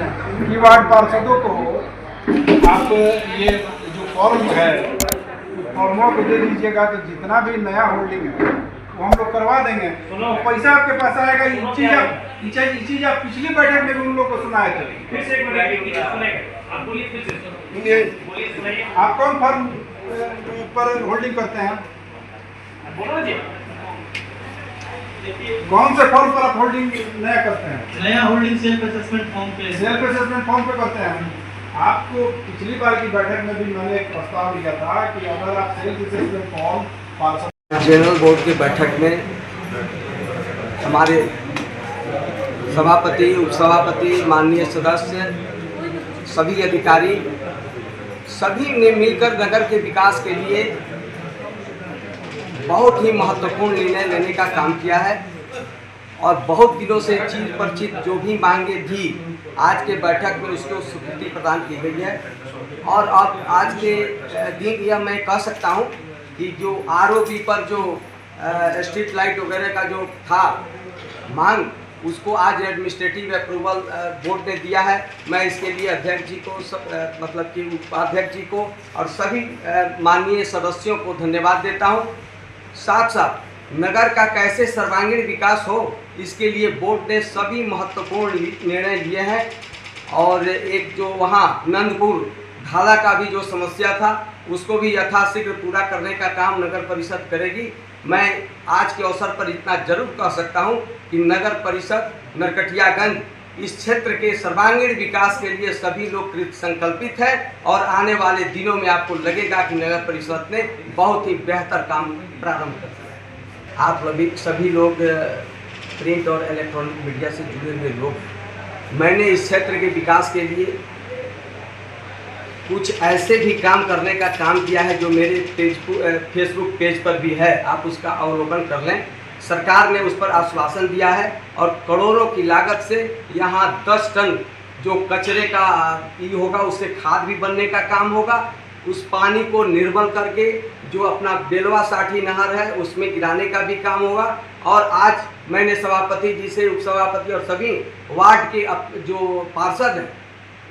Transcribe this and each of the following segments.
कि वार्ड पार्षदों को आप ये जो फॉर्म है फॉर्मों को दे दीजिएगा, तो जितना भी नया होल्डिंग है वो हम लोग करवा देंगे। तो पैसा आपके पास आएगा। ये चीज आप पिछली बैठक में भी उन लोग को सुनाए थे। आप कौन फॉर्म पर होल्डिंग करते हैं? कौन से फॉर्म पर आप होल्डिंग नया करते हैं? नया होल्डिंग सेल्फ असेसमेंट फॉर्म पे। सेल्फ असेसमेंट फॉर्म पे करते हैं। आपको पिछली बार की बैठक में भी मैंने एक प्रस्ताव दिया था कि अगर आप सेल्फ असेसमेंट फॉर्म पार्षद जनरल बोर्ड की बैठक में हमारे सभापति, उपसभापति, माननीय सदस्य, सभी अधिकारी, सभी ने मिलकर नगर के विकास के लिए बहुत ही महत्वपूर्ण निर्णय लेने का काम किया है और बहुत दिनों से चीज पर चीज जो भी मांगे थी आज के बैठक में उसको स्वीकृति प्रदान की गई है। और अब आज के दिन यह मैं कह सकता हूं कि जो आरओबी पर जो स्ट्रीट लाइट वगैरह का जो था मांग, उसको आज एडमिनिस्ट्रेटिव अप्रूवल बोर्ड ने दिया है। मैं इसके लिए अध्यक्ष जी को मतलब कि उपाध्यक्ष जी को और सभी माननीय सदस्यों को धन्यवाद देता हूं। साथ साथ नगर का कैसे सर्वांगीण विकास हो, इसके लिए बोर्ड ने सभी महत्वपूर्ण निर्णय लिए हैं। और एक जो वहाँ नंदपुर ढाला का भी जो समस्या था उसको भी यथाशीघ्र पूरा करने का काम नगर परिषद करेगी। मैं आज के अवसर पर इतना जरूर कह सकता हूं कि नगर परिषद नरकटियागंज इस क्षेत्र के सर्वांगीण विकास के लिए सभी लोग कृत संकल्पित है और आने वाले दिनों में आपको लगेगा कि नगर परिषद ने बहुत ही बेहतर काम प्रारंभ कर दिया है। आप सभी लोग प्रिंट और इलेक्ट्रॉनिक मीडिया से जुड़े हुए लोग, मैंने इस क्षेत्र के विकास के लिए कुछ ऐसे भी काम करने का काम किया है जो मेरे फेसबुक पेज पर भी है, आप उसका अवलोकन कर लें। सरकार ने उस पर आश्वासन दिया है और करोड़ों की लागत से यहाँ 10 टन जो कचरे का ये होगा उससे खाद भी बनने का काम होगा। उस पानी को निर्मल करके जो अपना बेलवा साठी नहर है उसमें गिराने का भी काम होगा। और आज मैंने सभापति जी से, उपसभापति और सभी वार्ड के जो पार्षद हैं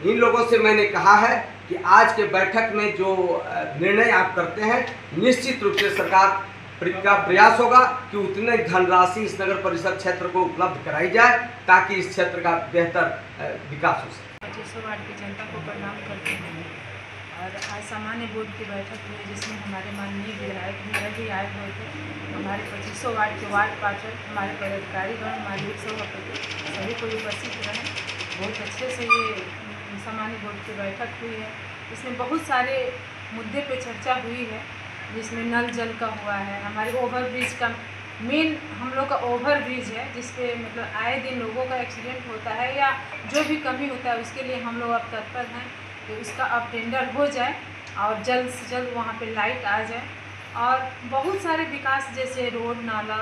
इन लोगों से मैंने कहा है कि आज के बैठक में जो निर्णय आप करते हैं निश्चित रूप से सरकार का प्रयास होगा कि उतने धनराशि इस नगर परिषद क्षेत्र को उपलब्ध कराई जाए ताकि इस क्षेत्र का बेहतर विकास हो सके। 2500 वार्ड की जनता को प्रणाम करते हैं और आज सामान्य बोर्ड की बैठक हुई जिसमें हमारे माननीय विधायक मेरा भी आए हुए थे। हमारे 2500 वार्ड के वार्ड पार्षद, हमारे पदाधिकारीगण, हमारे सभापति सभी को उपस्थित रहे। बहुत अच्छे से ये सामान्य बोर्ड की बैठक हुई है। इसमें बहुत सारे मुद्दे पे चर्चा हुई है, जिसमें नल जल का हुआ है, हमारे ओवरब्रिज का मेन हम लोग का ओवरब्रिज है जिसपे मतलब आए दिन लोगों का एक्सीडेंट होता है या जो भी कमी होता है उसके लिए हम लोग अब तत्पर हैं कि उसका अब टेंडर हो जाए और जल्द से जल्द वहाँ पे लाइट आ जाए। और बहुत सारे विकास जैसे रोड, नाला,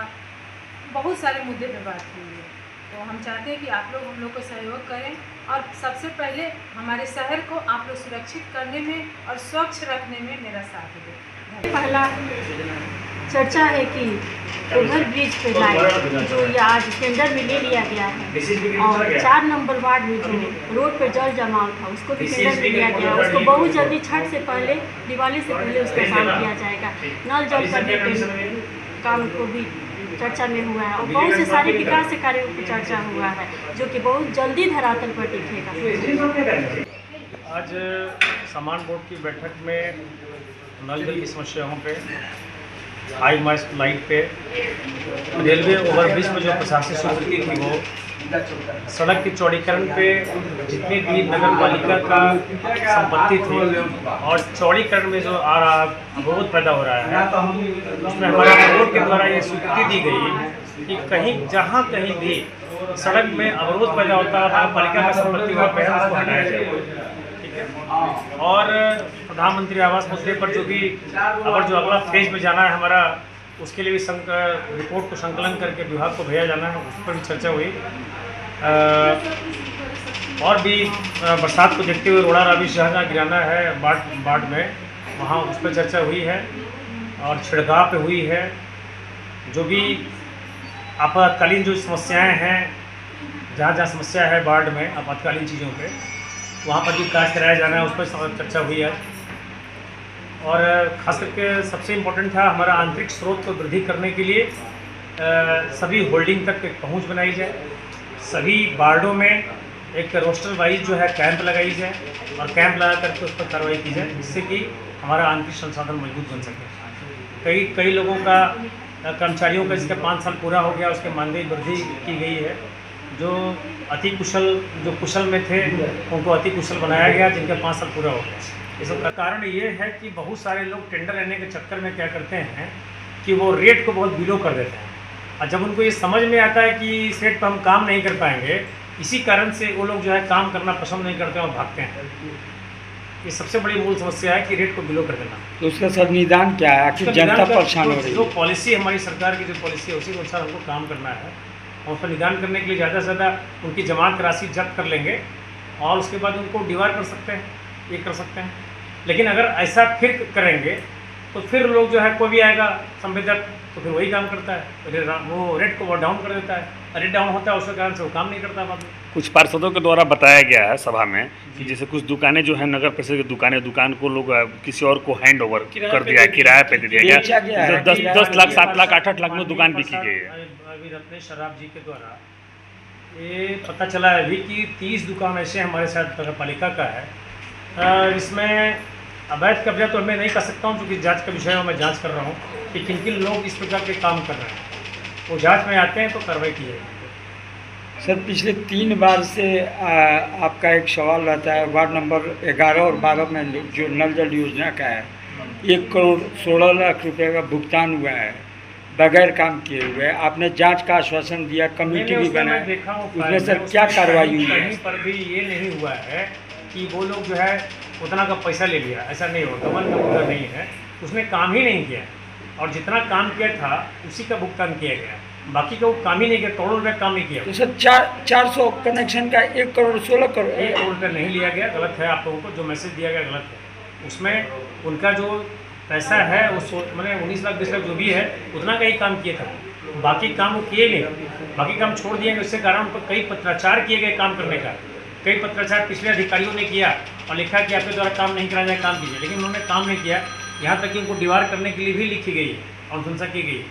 बहुत सारे मुद्दे पे बात हुई है। तो हम चाहते हैं कि आप लोग हम लोग को सहयोग करें और सबसे पहले हमारे शहर को आप लोग सुरक्षित करने में और स्वच्छ रखने में मेरा साथ दें। पहला चर्चा है कि ओवर ब्रिज पे लाइट जो ये आज टेंडर में ले लिया गया है और 4 नंबर वार्ड में जो रोड पे जल जमाव था उसको भी टेंडर में लिया गया है। उसको बहुत जल्दी छठ से पहले, दिवाली से पहले उसका काम किया जाएगा। नल जल करने के काम को भी चर्चा में हुआ है और बहुत से सारे विकास के कार्यों पर चर्चा हुआ है जो कि बहुत जल्दी धरातल पर दिखेगा। आज सामान बोर्ड की बैठक में नल जल की समस्याओं पे, हाई मास्ट लाइट पे, रेलवे ओवरब्रिज में जो प्रशासनिक स्वीकृति थी वो, सड़क के चौड़ीकरण पे जितनी भी नगर पालिका का संपत्ति थी और चौड़ीकरण में जो आ रहा अवरोध पैदा हो रहा है उसमें हमारे बोर्ड के द्वारा ये स्वीकृति दी गई कि कहीं जहाँ कहीं भी सड़क में अवरोध पैदा होता है नगर पालिका का संपत्ति वहाँ पे है उसको हटाया जाए। और प्रधानमंत्री आवास मुद्दे पर जो भी अगर जो अगला फेज में जाना है हमारा, उसके लिए भी रिपोर्ट को संकलन करके विभाग को भेजा जाना है, उस पर भी चर्चा हुई। और भी बरसात को देखते हुए रोड़ा रावी जहाँ गिराना है बाढ़ में, वहाँ उस पर चर्चा हुई है और छिड़काव पे हुई है। जो भी आपातकालीन जो समस्याएं हैं जहाँ जहाँ समस्या है वार्ड में आपातकालीन चीज़ों पे, वहाँ पर भी कार्य कराया जाना है, उस पर चर्चा हुई है। और ख़ास करके सबसे इम्पोर्टेंट था हमारा आंतरिक स्रोत को वृद्धि करने के लिए सभी होल्डिंग तक एक पहुँच बनाई जाए, सभी वार्डों में एक रोस्टर वाइज जो है कैंप लगाई जाए और कैंप लगा करके उस पर कार्रवाई की जाए, जिससे कि हमारा आंतरिक संसाधन मजबूत बन सके। कई लोगों का कर्मचारियों का जिसका 5 साल पूरा हो गया उसके मानदेय वृद्धि की गई है। जो अति कुशल जो कुशल में थे उनको अति कुशल बनाया गया, जिनका 5 साल पूरा हो गया। इसका कारण ये है कि बहुत सारे लोग टेंडर लेने के चक्कर में क्या करते हैं कि वो रेट को बहुत बिलो कर देते हैं, और जब उनको ये समझ में आता है कि इस रेट पर हम काम नहीं कर पाएंगे, इसी कारण से वो लोग जो है काम करना पसंद नहीं करते और भागते हैं। ये सबसे बड़ी मूल समस्या है कि रेट को बिलो कर देना। तो उसका सर निदान क्या है? आखिर जनता परेशान हो रही है। जो पॉलिसी हमारी सरकार की जो पॉलिसी है उसी के अनुसार हमको काम करना है, और उस पर निदान करने के लिए ज़्यादा से ज़्यादा उनकी जमात राशि जब्त कर लेंगे और उसके बाद उनको डिवार कर सकते हैं, ये कर सकते हैं। लेकिन अगर ऐसा फिर करेंगे तो फिर लोग जो है कोई भी आएगा संवेदक तो फिर वही काम करता है, वो रेट को वो डाउन कर देता है, रेट डाउन होता है उसके कारण से वो काम नहीं करता बाद में। कुछ पार्षदों के द्वारा बताया गया है सभा में कि जैसे कुछ दुकानें जो है नगर परिषद की दुकान को लोग किसी और को हैंड ओवर कर दिया है, किराए पे दे दिया गया। 10 लाख 7 लाख 8 लाख में दुकान बिकी गई है। अभी रत्नेश शराब जी के द्वारा ये पता चला है अभी कि 30 दुकान ऐसे हमारे साथ नगर पालिका का है। इसमें अवैध कब्जा तो मैं नहीं कर सकता हूँ, क्योंकि जांच का विषय है, मैं जांच कर रहा हूँ कि किन किन लोग इस प्रकार के काम कर रहे हैं। वो जांच में आते हैं तो कार्रवाई की जाएगी। सर पिछले 3 बार से आपका एक सवाल रहता है, वार्ड नंबर 11 और 12 में जो नल जल योजना का है 1 करोड़ 16 लाख रुपए का भुगतान हुआ है बगैर काम किए हुए। आपने जांच का आश्वासन दिया, कमेटी भी बनाया, उसमें सर क्या कार्रवाई हुई है? कहीं पर भी ये नहीं हुआ है कि वो लोग जो है उतना का पैसा ले लिया, ऐसा नहीं हो, गबन का मुद्दा नहीं है। उसने काम ही नहीं किया और जितना काम किया था उसी का भुगतान किया गया, बाकी का वो काम ही नहीं किया, करोड़ों रुपये काम नहीं किया। तो सर 400 कनेक्शन का 1 करोड़ 16 करोड़ 1 करोड़ रुपये नहीं लिया गया, गलत है। आप लोगों को जो मैसेज दिया गया गलत है। उसमें उनका जो पैसा है उस मैंने 19 लाख 20 लाख जो भी है उतना का ही काम किए था, बाकी काम वो किए नहीं, बाकी काम छोड़ दिए। उससे कारण उन पर कई पत्राचार किए गए काम करने का, कई पत्राचार पिछले अधिकारियों ने किया और लिखा कि आपके द्वारा काम नहीं कराया जाए, काम कीजिए, लेकिन उन्होंने काम नहीं किया। यहाँ तक कि उनको डिवार करने के लिए भी लिखी गई है और अनुशंसा की गई।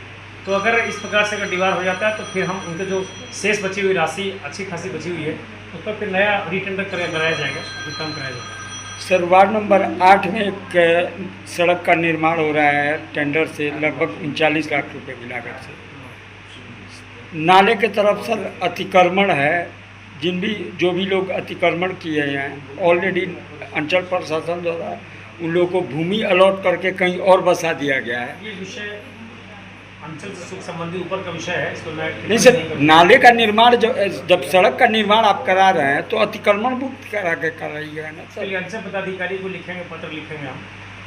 तो अगर इस प्रकार से अगर डिवार हो जाता है तो फिर हम उनके जो शेष बची हुई राशि अच्छी खासी बची हुई है उस पर फिर नया रीटेंडर कराया जाएगा, फिर काम कराया जाएगा। सर वार्ड नंबर 8 में एक सड़क का निर्माण हो रहा है टेंडर से, लगभग 39 लाख रुपए की लागत से। नाले के तरफ सर अतिक्रमण है, जो भी लोग अतिक्रमण किए हैं ऑलरेडी अंचल प्रशासन द्वारा उन लोगों को भूमि अलॉट करके कहीं और बसा दिया गया है। ये विषय अंचल से सुख संबंधी ऊपर का विषय है, इसको मैं नहीं सर, नाले का निर्माण जब सड़क का निर्माण आप करा रहे हैं तो अतिक्रमण मुक्त करा के कराइएगा ना सर। चलिए अंचल पदाधिकारी को लिखेंगे, पत्र लिखेंगे हम,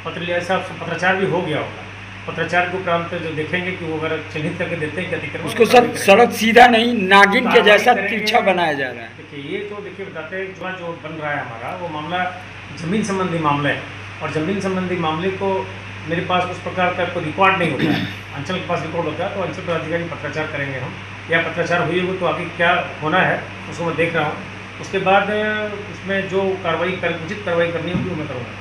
पत्र ऐसा पत्राचार भी हो गया होगा, पत्राचार के उपरांत जो देखेंगे कि वो अगर चिन्हित करके देते हैं कि अतिक्रमण उसको सर सड़क सीधा नहीं नागिन के जैसा तिरछा बनाया जा रहा है। देखिए ये तो देखिए बताते हैं जो बन रहा है हमारा वो मामला ज़मीन संबंधी मामला है, और ज़मीन संबंधी मामले को मेरे पास उस प्रकार का कोई रिकॉर्ड नहीं होता है, अंचल के पास रिकॉर्ड होता है, तो अंचल पदाधिकारी पत्राचार करेंगे हम, या पत्राचार हुई हो तो आगे क्या होना है उसको मैं देख रहा हूँ। उसके बाद उसमें जो कार्रवाई उचित कार्रवाई करनी होगी वो मैं करूँगा।